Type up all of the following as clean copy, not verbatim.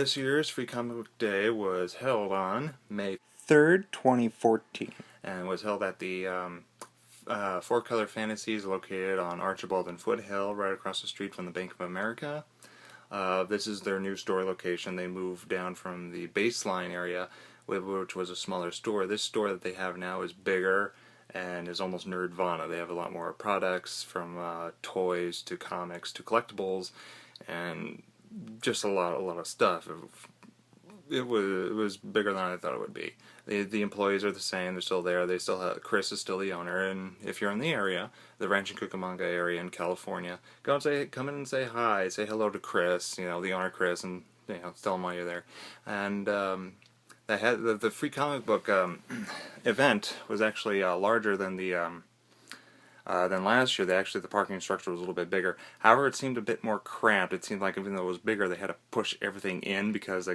This year's Free Comic Book Day was held on May 3rd, 2014, and was held at the Four Color Fantasies located on Archibald and Foothill, right across the street from the Bank of America. This is their new store location. They moved down from the Baseline area, which was a smaller store. This store that they have now is bigger and is almost Nerdvana. They have a lot more products, from toys to comics to collectibles, and just a lot of stuff. It was bigger than I thought it would be. The employees are the same. They're still there. They still have Chris is still the owner. And if you're in the area, the Rancho Cucamonga area in California, come in and say hi. Say hello to Chris. The owner Chris, and tell him why you're there. And they had the free comic book event was actually larger than than last year. The parking structure was a little bit bigger. However, it seemed a bit more cramped. It seemed like even though it was bigger, they had to push everything in because they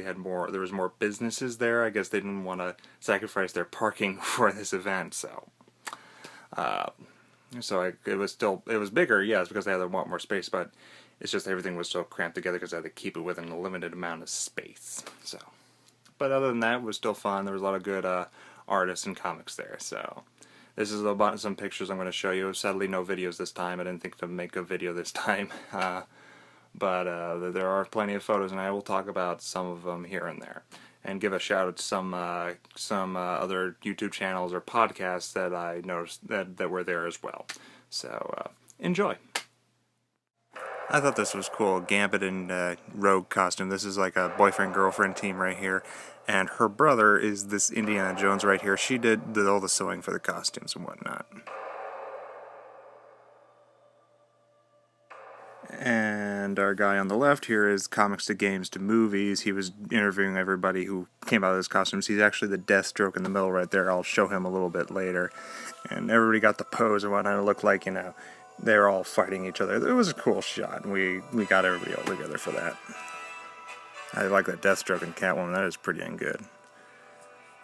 had there was more businesses there. I guess they didn't want to sacrifice their parking for this event. It was bigger, yes, because they had a lot more space, but it's just everything was so cramped together because they had to keep it within a limited amount of space. But other than that, it was still fun. There was a lot of good artists and comics there. So this is about some pictures I'm going to show you. Sadly, no videos this time. I didn't think to make a video this time. But there are plenty of photos, and I will talk about some of them here and there. And give a shout out to some other YouTube channels or podcasts that I noticed that were there as well. So enjoy. I thought this was cool. Gambit and Rogue costume. This is like a boyfriend-girlfriend team right here. And her brother is this Indiana Jones right here. She did all the sewing for the costumes and whatnot. And our guy on the left here is comics to games to movies. He was interviewing everybody who came out of his costumes. He's actually the Deathstroke in the middle right there. I'll show him a little bit later. And everybody got the pose and whatnot. It looked like, they were all fighting each other. It was a cool shot, and we got everybody all together for that. I like that Deathstroke and Catwoman. That is pretty dang good.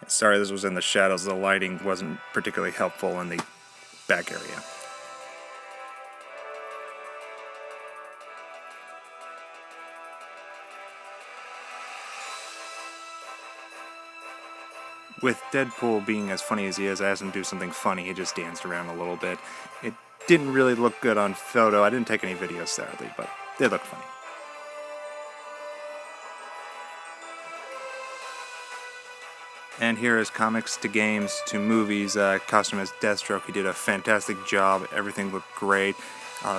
Sorry this was in the shadows. The lighting wasn't particularly helpful in the back area. With Deadpool being as funny as he is, I asked him to do something funny. He just danced around a little bit. It didn't really look good on photo. I didn't take any videos, sadly, but they looked funny. And here is comics to games to movies. Costume as Deathstroke. He did a fantastic job. Everything looked great.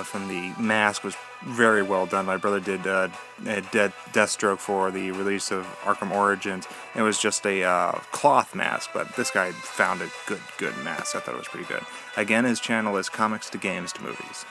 From the mask was very well done. My brother did Deathstroke for the release of Arkham Origins. It was just a cloth mask, but this guy found a good mask. I thought it was pretty good. Again, his channel is Comics to Games to Movies.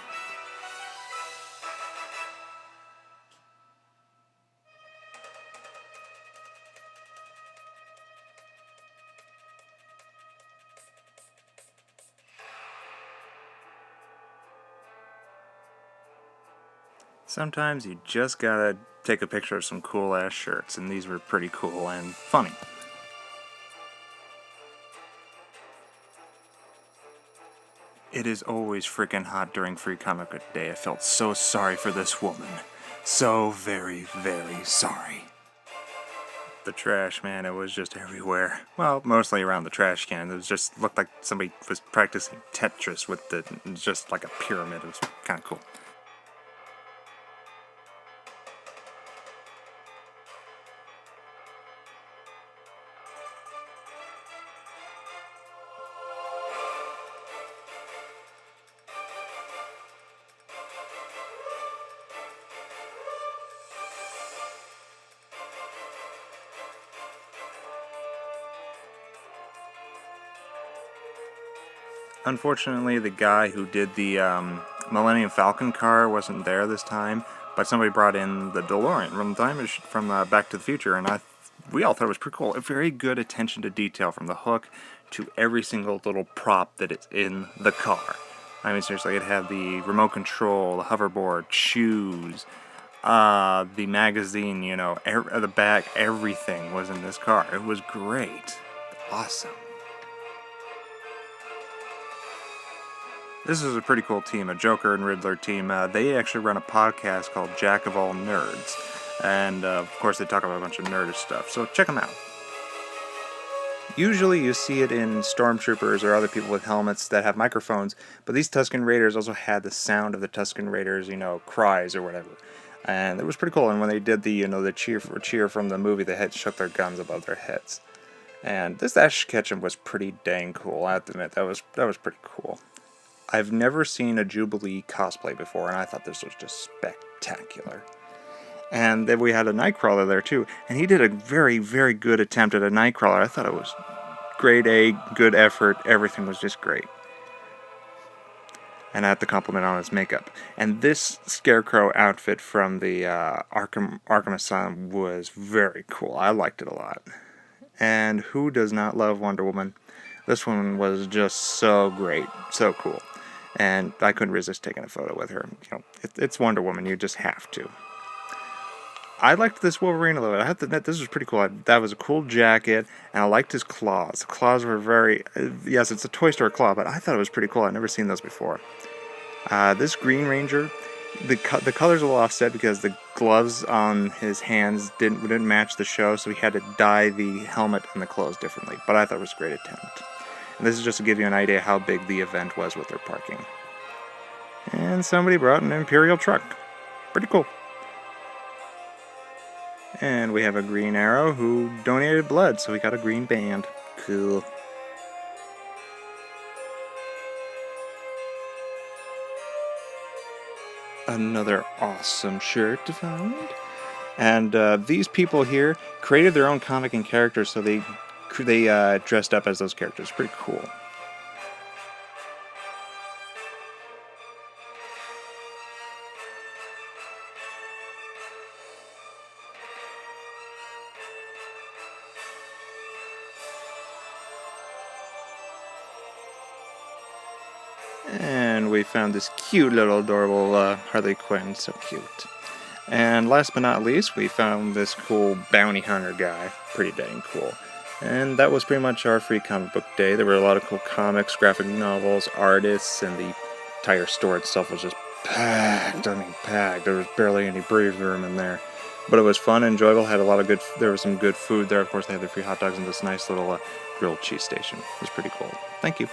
Sometimes you just gotta take a picture of some cool-ass shirts, and these were pretty cool and funny. It is always freaking hot during Free Comic Book Day. I felt so sorry for this woman. So very, very sorry. The trash, man, it was just everywhere. Well, mostly around the trash can. It just looked like somebody was practicing Tetris with just like a pyramid. It was kind of cool. Unfortunately, the guy who did the Millennium Falcon car wasn't there this time, but somebody brought in the DeLorean from Back to the Future, and we all thought it was pretty cool. A very good attention to detail from the hook to every single little prop that is in the car. I mean, seriously, it had the remote control, the hoverboard, shoes, the magazine, the back, everything was in this car. It was great. Awesome. This is a pretty cool team, a Joker and Riddler team. They actually run a podcast called Jack of All Nerds. And of course they talk about a bunch of nerdish stuff, so check them out. Usually you see it in stormtroopers or other people with helmets that have microphones, but these Tusken Raiders also had the sound of the Tusken Raiders, cries or whatever. And it was pretty cool. And when they did the cheer from the movie, they had shook their guns above their heads. And this Ash Ketchum was pretty dang cool. I have to admit, that was pretty cool. I've never seen a Jubilee cosplay before, and I thought this was just spectacular. And then we had a Nightcrawler there too, and he did a very, very good attempt at a Nightcrawler. I thought it was grade A, good effort, everything was just great. And I have to compliment on his makeup. And this Scarecrow outfit from the Arkham Asylum was very cool. I liked it a lot. And who does not love Wonder Woman? This one was just so great, so cool. And I couldn't resist taking a photo with her. It's Wonder Woman, you just have to. I liked this Wolverine a little bit. I have to admit, this was pretty cool. That was a cool jacket, and I liked his claws. The claws were very... yes, it's a Toy Story claw, but I thought it was pretty cool. I'd never seen those before. This Green Ranger, the color's a little offset because the gloves on his hands didn't match the show, so he had to dye the helmet and the clothes differently. But I thought it was a great attempt. And this is just to give you an idea how big the event was with their parking. And somebody brought an Imperial truck. Pretty cool. And we have a Green Arrow who donated blood, so we got a green band. Cool. Another awesome shirt to find. And these people here created their own comic and characters, so they dressed up as those characters. Pretty cool. And we found this cute little adorable Harley Quinn, so cute. And last but not least, we found this cool bounty hunter guy, pretty dang cool. And that was pretty much our free comic book day. There were a lot of cool comics, graphic novels, artists, and the entire store itself was just packed. I mean, packed. There was barely any breathing room in there. But it was fun and enjoyable. There was some good food there. Of course, they had their free hot dogs and this nice little grilled cheese station. It was pretty cool. Thank you.